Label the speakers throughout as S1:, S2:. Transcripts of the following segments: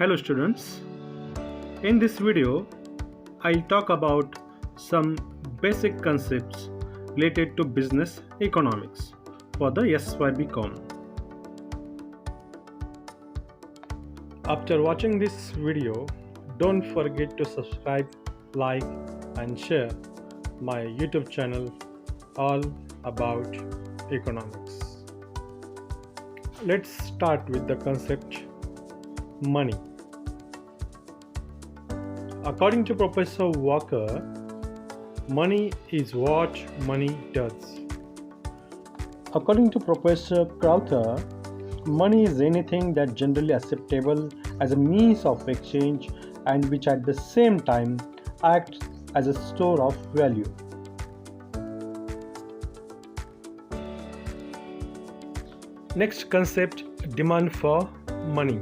S1: Hello students, in this video I'll talk about some basic concepts related to business economics for the SYBCOM. After watching this video, don't forget to subscribe, like and share my YouTube channel all about economics. Let's start with the concept money. According to Professor Walker, money is what money does. According to Professor Crowther, money is anything that generally acceptable as a means of exchange and which at the same time acts as a store of value. Next concept, demand for money.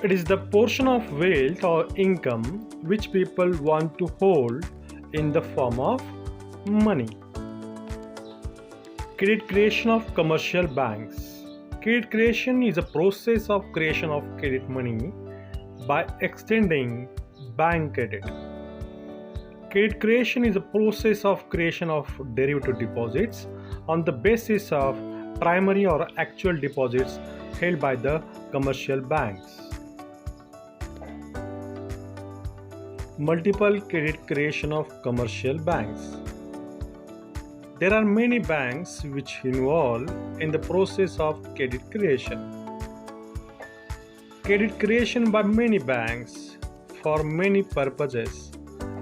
S1: It is the portion of wealth or income which people want to hold in the form of money. Credit creation of commercial banks. Credit creation is a process of creation of credit money by extending bank credit. Credit creation is a process of creation of derivative deposits on the basis of primary or actual deposits held by the commercial banks. Multiple credit creation of commercial banks. There are many banks which involve in the process of credit creation. Credit creation by many banks for many purposes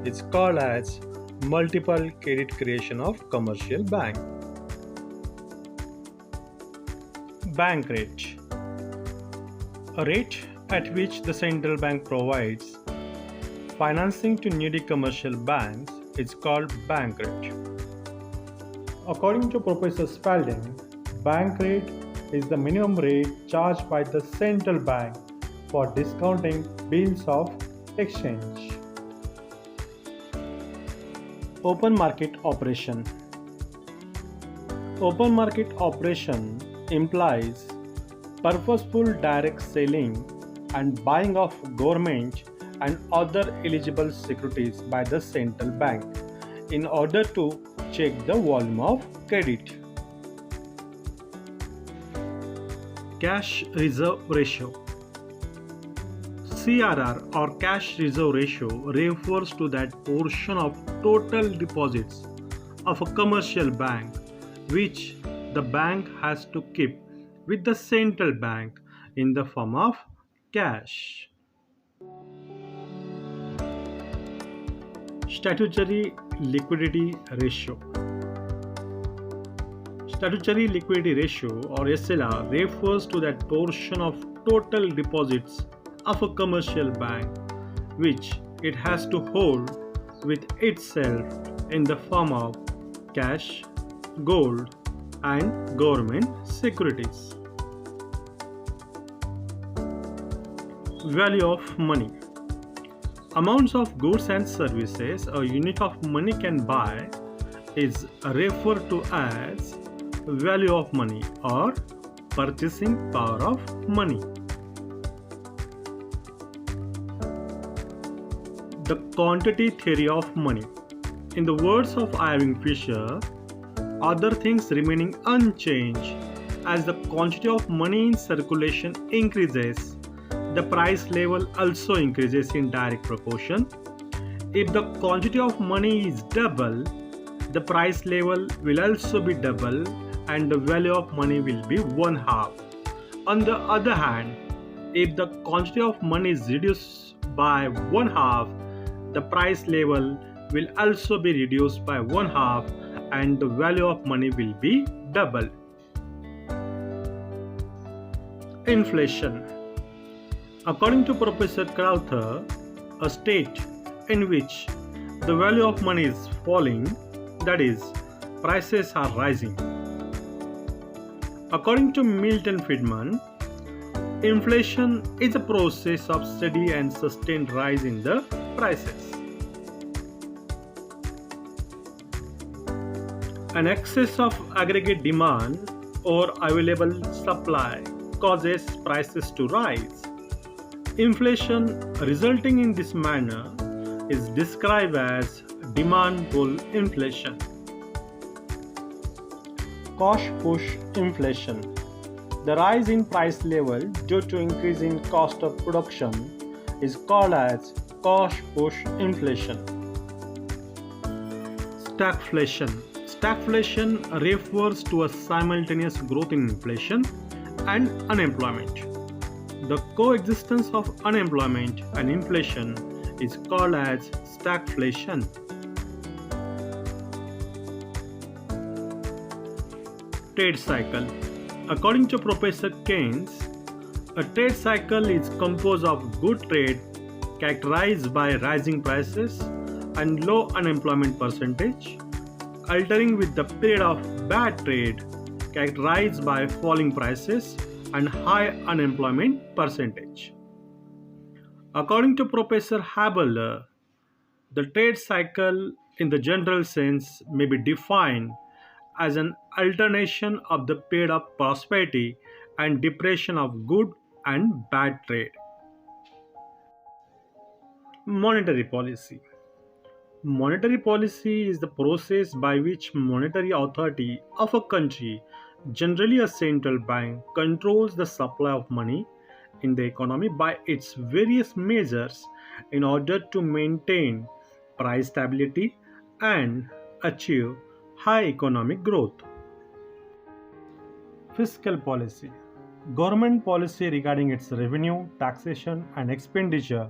S1: is called as multiple credit creation of commercial bank. Bank rate. A rate at which the central bank provides financing to needy commercial banks is called bank rate. According to Professor Spalding, bank rate is the minimum rate charged by the central bank for discounting bills of exchange. Open market operation. Open market operation implies purposeful direct selling and buying of government and other eligible securities by the central bank in order to check the volume of credit. Cash reserve ratio. CRR or cash reserve ratio refers to that portion of total deposits of a commercial bank which the bank has to keep with the central bank in the form of cash. Statutory liquidity ratio. Statutory liquidity ratio or SLR refers to that portion of total deposits of a commercial bank which it has to hold with itself in the form of cash, gold and government securities. Value of money. Amounts of goods and services a unit of money can buy is referred to as value of money or purchasing power of money. The quantity theory of money. In the words of Irving Fisher, other things remaining unchanged, as the quantity of money in circulation increases, the price level also increases in direct proportion. If the quantity of money is double, the price level will also be double and the value of money will be one half. On the other hand, if the quantity of money is reduced by one half, the price level will also be reduced by one half and the value of money will be double. Inflation. According to Professor Crowther, a state in which the value of money is falling, that is, prices are rising. According to Milton Friedman, inflation is a process of steady and sustained rise in the prices. An excess of aggregate demand or available supply causes prices to rise. Inflation resulting in this manner is described as demand pull inflation. Cost push inflation. The rise in price level due to increase in cost of production is called as cost push inflation. Stagflation. Stagflation refers to a simultaneous growth in inflation and unemployment. The coexistence of unemployment and inflation is called as stagflation. Trade cycle. According to Professor Keynes, a trade cycle is composed of good trade characterized by rising prices and low unemployment percentage, altering with the period of bad trade characterized by falling prices and high unemployment percentage. According to Professor Haberler, the trade cycle in the general sense may be defined as an alternation of the period of prosperity and depression of good and bad trade. Monetary policy. Monetary policy is the process by which monetary authority of a country, generally a central bank, controls the supply of money in the economy by its various measures in order to maintain price stability and achieve high economic growth. Fiscal policy. Government policy regarding its revenue, taxation, and expenditure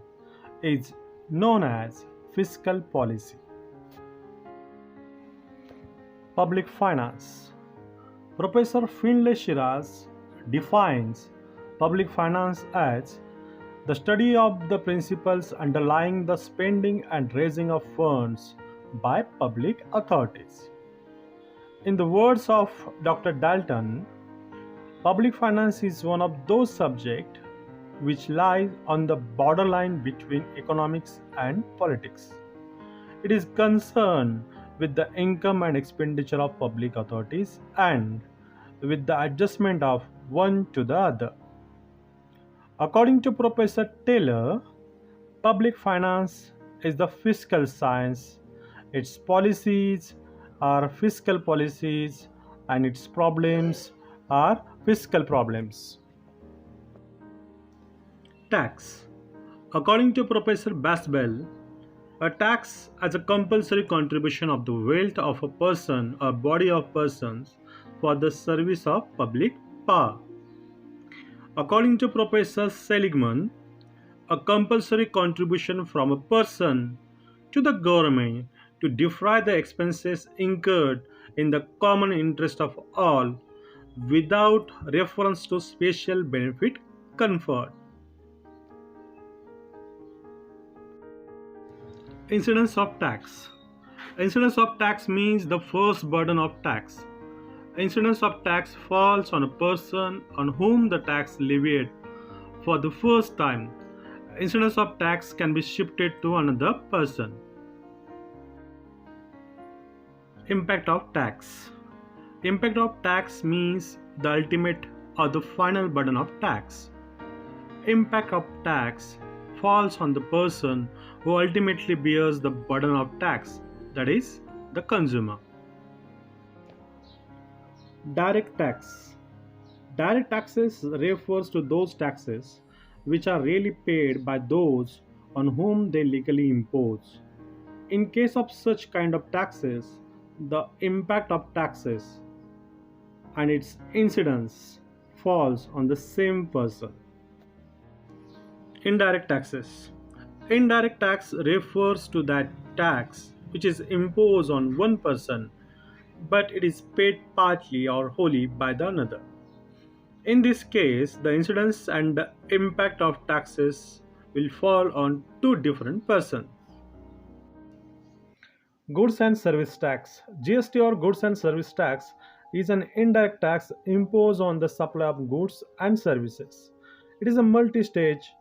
S1: is known as fiscal policy. Public finance. Professor Finlay Shiraz defines public finance as the study of the principles underlying the spending and raising of funds by public authorities. In the words of Dr. Dalton, public finance is one of those subjects which lies on the borderline between economics and politics. It is concerned with the income and expenditure of public authorities and with the adjustment of one to the other. According to Professor Taylor, public finance is the fiscal science. Its policies are fiscal policies and its problems are fiscal problems. Tax. According to Professor Basbell, a tax as a compulsory contribution of the wealth of a person or body of persons for the service of public power. According to Professor Seligman, a compulsory contribution from a person to the government to defray the expenses incurred in the common interest of all without reference to special benefit conferred. Incidence of tax. Incidence of tax means the first burden of tax. Incidence of tax falls on a person on whom the tax levied for the first time. Incidence of tax can be shifted to another person. Impact of tax. Impact of tax means the ultimate or the final burden of tax. Impact of tax falls on the person who ultimately bears the burden of tax, that is, the consumer. Direct tax. Direct taxes refers to those taxes which are really paid by those on whom they legally impose. In case of such kind of taxes, the impact of taxes and its incidence falls on the same person. Indirect taxes. Indirect tax refers to that tax which is imposed on one person but it is paid partly or wholly by the another. In this case, the incidence and the impact of taxes will fall on two different persons. Goods and Service Tax. GST or Goods and Service Tax is an indirect tax imposed on the supply of goods and services. It is a multi-stage,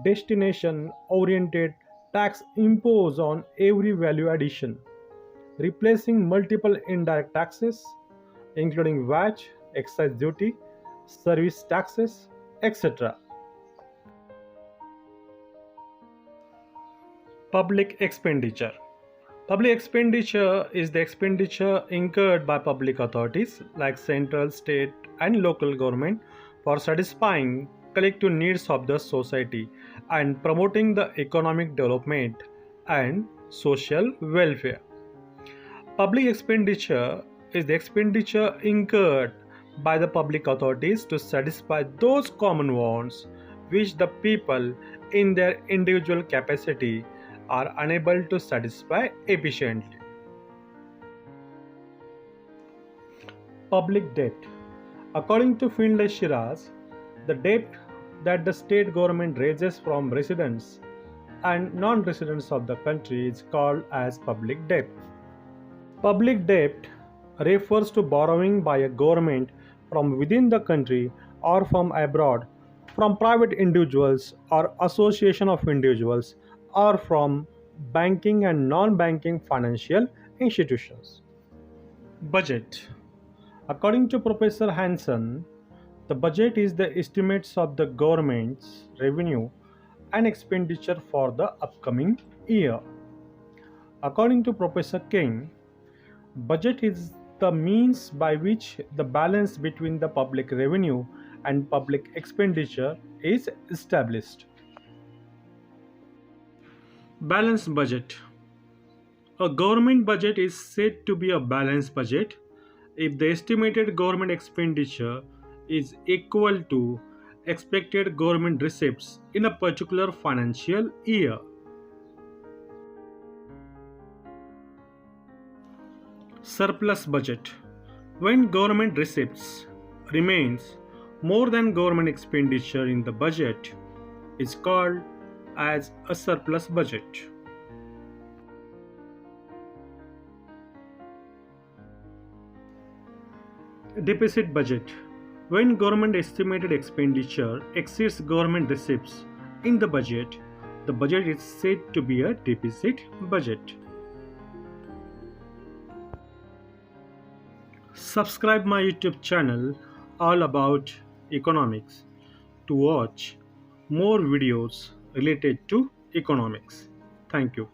S1: destination-oriented tax imposed on every value addition, replacing multiple indirect taxes, including VAT, excise duty, service taxes, etc. Public expenditure. Public expenditure is the expenditure incurred by public authorities like central, state, and local government for satisfying collective needs of the society and promoting the economic development and social welfare. Public expenditure is the expenditure incurred by the public authorities to satisfy those common wants which the people in their individual capacity are unable to satisfy efficiently. Public debt. According to Finlay Shiraz, the debt that the state government raises from residents and non-residents of the country is called as public debt. Public debt refers to borrowing by a government from within the country or from abroad, from private individuals or association of individuals, or from banking and non-banking financial institutions. Budget. According to Professor Hansen, the budget is the estimates of the government's revenue and expenditure for the upcoming year. According to Professor King, budget is the means by which the balance between the public revenue and public expenditure is established. Balanced budget. A government budget is said to be a balanced budget if the estimated government expenditure is equal to expected government receipts in a particular financial year. Surplus budget. When government receipts remains more than government expenditure in the budget is called as a surplus budget. Deficit budget. When government estimated expenditure exceeds government receipts in the budget is said to be a deficit budget. Subscribe my YouTube channel all about economics to watch more videos related to economics. Thank you.